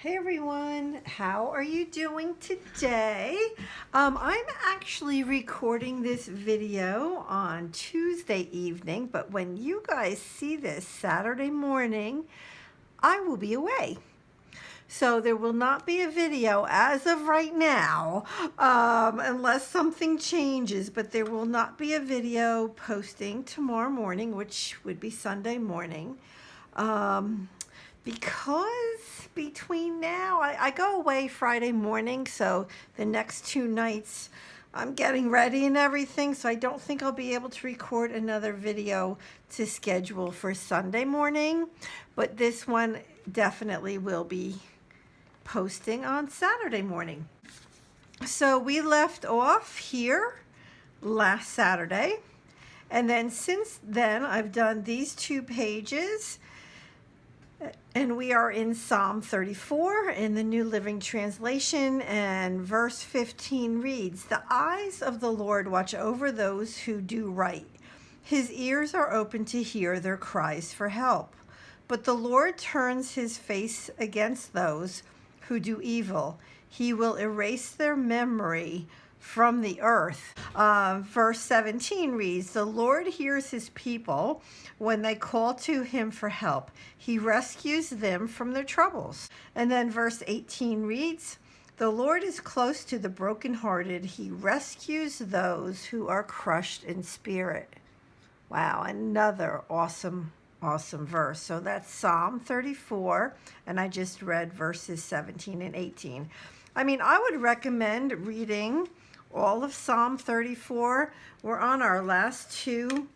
Hey everyone, how are you doing today? I'm actually recording this video on Tuesday evening, but when you guys see this Saturday morning, I will be away. So there will not be a video as of right now, unless something changes, but there will not be a video posting tomorrow morning, which would be Sunday morning. Because between now, I go away Friday morning, so the next 2 nights I'm getting ready and everything, so I don't think I'll be able to record another video to schedule for Sunday morning, but this one definitely will be posting on Saturday morning. So we left off here last Saturday, and then since then I've done these 2 pages. And we are in Psalm 34 in the New Living Translation, and verse 15 reads, "The eyes of the Lord watch over those who do right. His ears are open to hear their cries for help. But the Lord turns his face against those who do evil. He will erase their memory from the earth." Verse 17 reads, "The Lord hears his people when they call to him for help. He rescues them from their troubles." And then verse 18 reads, "The Lord is close to the brokenhearted. He rescues those who are crushed in spirit." Wow, another awesome verse. So that's Psalm 34, and I just read verses 17 and 18. I mean, I would recommend reading all of Psalm 34. We're on our last 2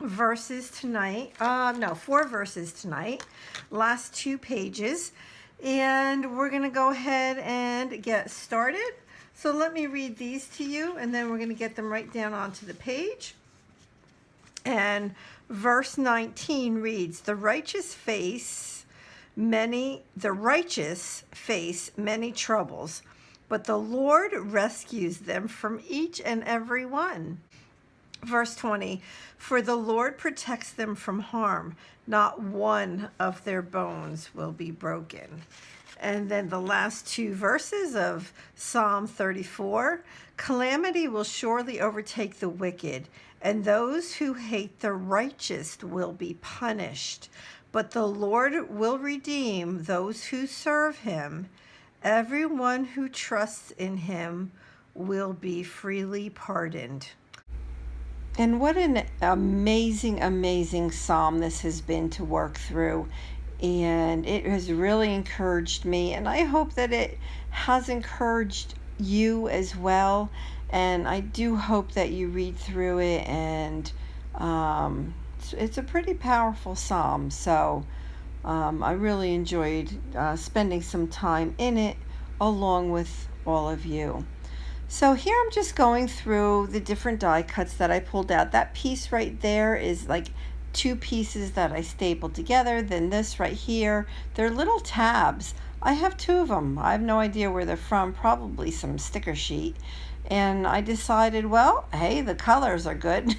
verses tonight. 4 verses tonight. Last 2 pages. And we're going to go ahead and get started. So let me read these to you, and then we're going to get them right down onto the page. And verse 19 reads, "The righteous face many troubles, but the Lord rescues them from each and every one." Verse 20, "For the Lord protects them from harm. Not one of their bones will be broken." And then the last 2 verses of Psalm 34, "Calamity will surely overtake the wicked, and those who hate the righteous will be punished. But the Lord will redeem those who serve him. Everyone who trusts in him will be freely pardoned." And what an amazing psalm this has been to work through. And it has really encouraged me. And I hope that it has encouraged you as well. And I do hope that you read through it. And it's a pretty powerful psalm. So I really enjoyed spending some time in it along with all of you. So here I'm just going through the different die cuts that I pulled out. That piece right there is like 2 pieces that I stapled together. Then this right here, they're little tabs. I have 2 of them. I have no idea where they're from, probably some sticker sheet. And I decided, well, hey, the colors are good.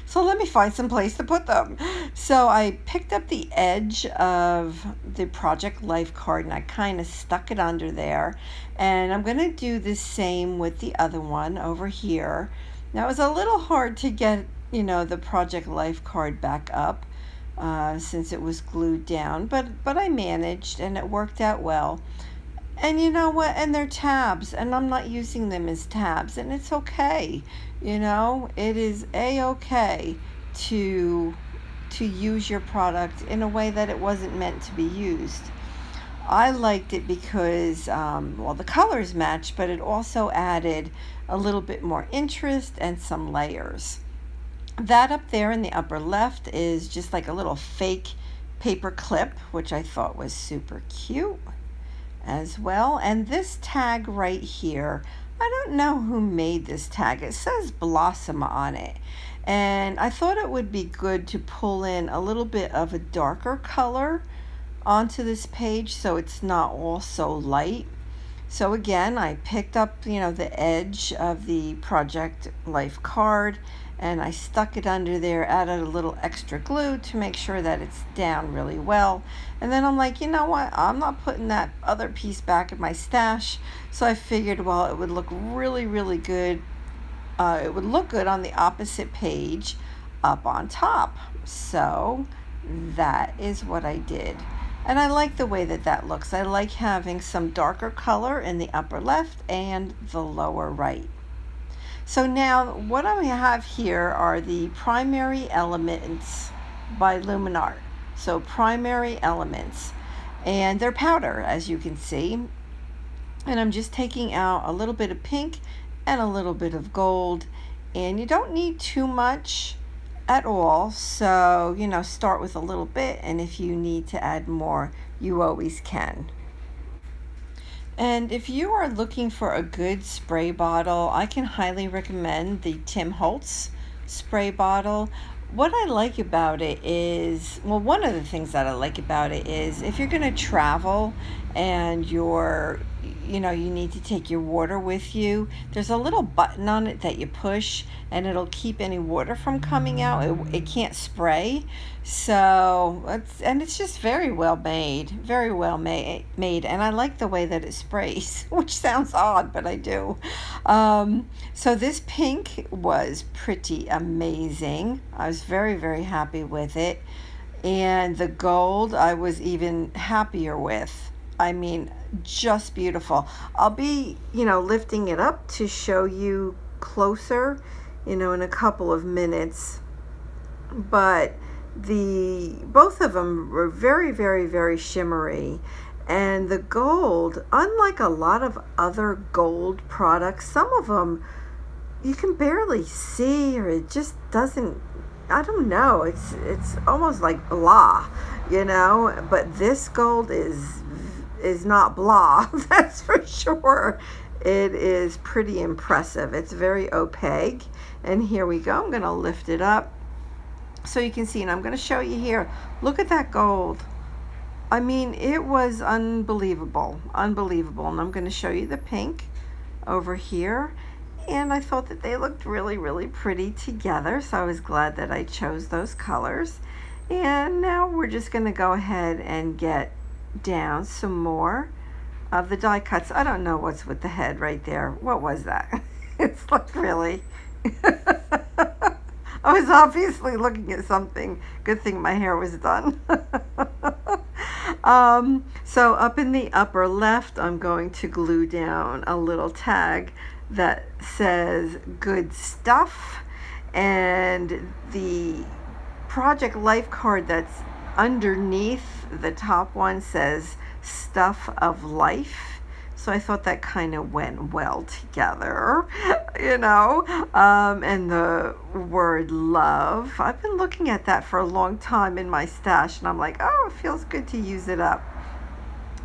So let me find some place to put them. So I picked up the edge of the Project Life card and I kind of stuck it under there. And I'm going to do the same with the other one over here. Now it was a little hard to get, the Project Life card back up since it was glued down. But I managed and it worked out well. And you know what? And they're tabs, and I'm not using them as tabs, and it's okay. It is a-okay to use your product in a way that it wasn't meant to be used. I liked it because, the colors match, but it also added a little bit more interest and some layers. That up there in the upper left is just like a little fake paper clip, which I thought was super cute as well. And this tag right here, I don't know who made this tag. It says Blossom on it. And I thought it would be good to pull in a little bit of a darker color onto this page so it's not all so light. So again, I picked up, the edge of the Project Life card and I stuck it under there, added a little extra glue to make sure that it's down really well. And then I'm like, you know what, I'm not putting that other piece back in my stash. So I figured, well, it would look really, really good. It would look good on the opposite page up on top. So that is what I did. And I like the way that that looks. I like having some darker color in the upper left and the lower right. So now what I have here are the primary elements by Luminart. So primary elements, and they're powder, as you can see. And I'm just taking out a little bit of pink and a little bit of gold, and you don't need too much at all, so start with a little bit, and if you need to add more, you always can. And if you are looking for a good spray bottle, I can highly recommend the Tim Holtz spray bottle. What I like about it is, well, one of the things that I like about it is if you're going to travel and you need to take your water with you, there's a little button on it that you push and it'll keep any water from coming out. It can't spray. So it's just very well made, and I like the way that it sprays, which sounds odd, but I do. So this pink was pretty amazing. I was very, very happy with it. And the gold I was even happier with. I mean, just beautiful. I'll be, lifting it up to show you closer, in a couple of minutes. But both of them were very, very, very shimmery. And the gold, unlike a lot of other gold products, some of them you can barely see, or it just doesn't, I don't know, it's almost like blah, but this gold is not blah, that's for sure. It is pretty impressive. It's very opaque. And here we go. I'm going to lift it up so you can see, and I'm going to show you here. Look at that gold. I mean, it was unbelievable. And I'm going to show you the pink over here. And I thought that they looked really, really pretty together, so I was glad that I chose those colors. And now we're just going to go ahead and get down some more of the die cuts. I don't know what's with the head right there. What was that? It's like, really? I was obviously looking at something. Good thing my hair was done. So up in the upper left, I'm going to glue down a little tag that says good stuff, and the project life card that's underneath the top one says stuff of life. So I thought that kind of went well together, and the word love. I've been looking at that for a long time in my stash, and I'm like, oh, it feels good to use it up.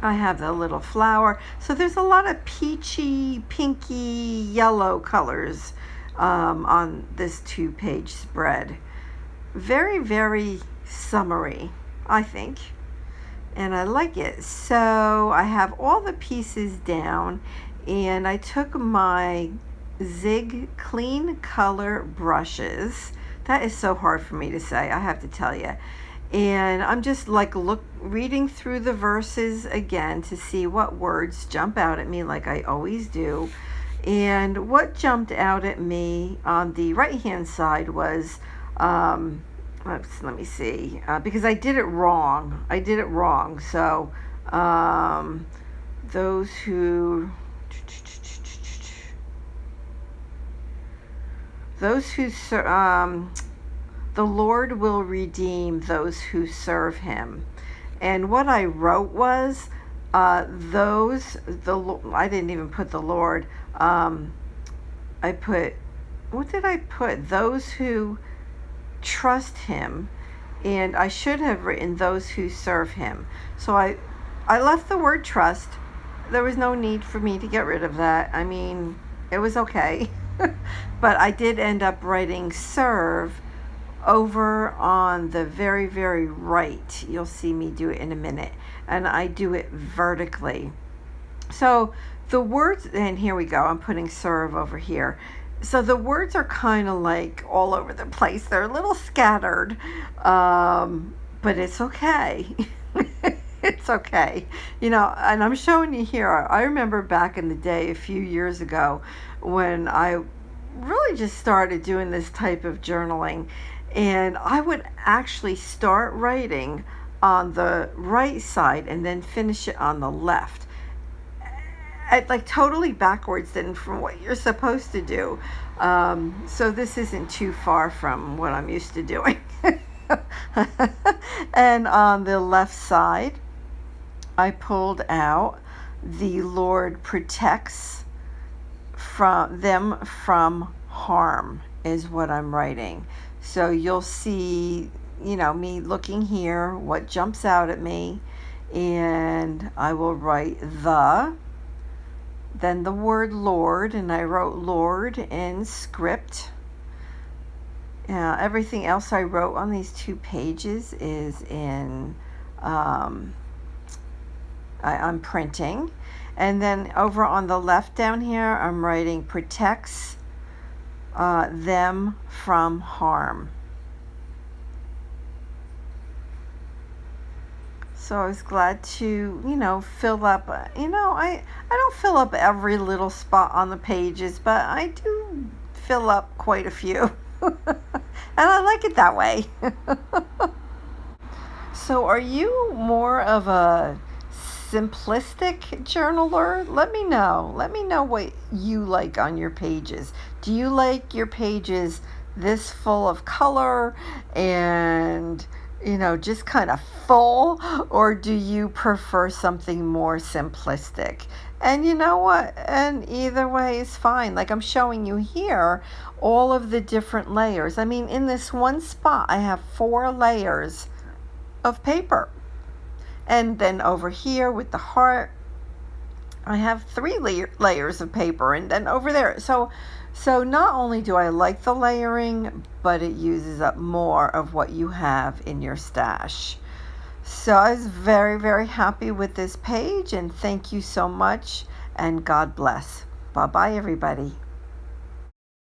I have the little flower. So there's a lot of peachy, pinky, yellow colors on this 2-page spread. Very, very summery, I think. And I like it. So I have all the pieces down, and I took my Zig Clean Color Brushes. That is so hard for me to say, I have to tell you. And I'm just like reading through the verses again to see what words jump out at me, like I always do. And what jumped out at me on the right hand side was let me see, because I did it wrong. So those who the Lord will redeem those who serve him. And what I wrote was I didn't even put the Lord. I put, what did I put? Those who trust him. And I should have written those who serve him. So I left the word trust. There was no need for me to get rid of that. I mean, it was okay. But I did end up writing serve over on the very, very right. You'll see me do it in a minute. And I do it vertically. So the words, and here we go, I'm putting serve over here. So the words are kind of like all over the place. They're a little scattered, but it's okay. It's okay. And I'm showing you here. I remember back in the day, a few years ago, when I really just started doing this type of journaling, and I would actually start writing on the right side and then finish it on the left. Like totally backwards than from what you're supposed to do. So this isn't too far from what I'm used to doing. And on the left side, I pulled out the Lord protects them from harm is what I'm writing. So you'll see, me looking here, what jumps out at me, and I will write then the word Lord, and I wrote Lord in script. Everything else I wrote on these 2 pages is in, I'm printing. And then over on the left down here, I'm writing protects them from harm. So I was glad to, fill up, I don't fill up every little spot on the pages, but I do fill up quite a few. And I like it that way. So are you more of a simplistic journaler? Let me know. Let me know what you like on your pages. Do you like your pages this full of color and just kind of full, or do you prefer something more simplistic? And you know what? And either way is fine. Like I'm showing you here, all of the different layers. I mean, in this one spot, I have 4 layers of paper. And then over here with the heart, I have 3 layers of paper, and then over there. So not only do I like the layering, but it uses up more of what you have in your stash. So I was very, very happy with this page, and thank you so much, and God bless. Bye-bye, everybody.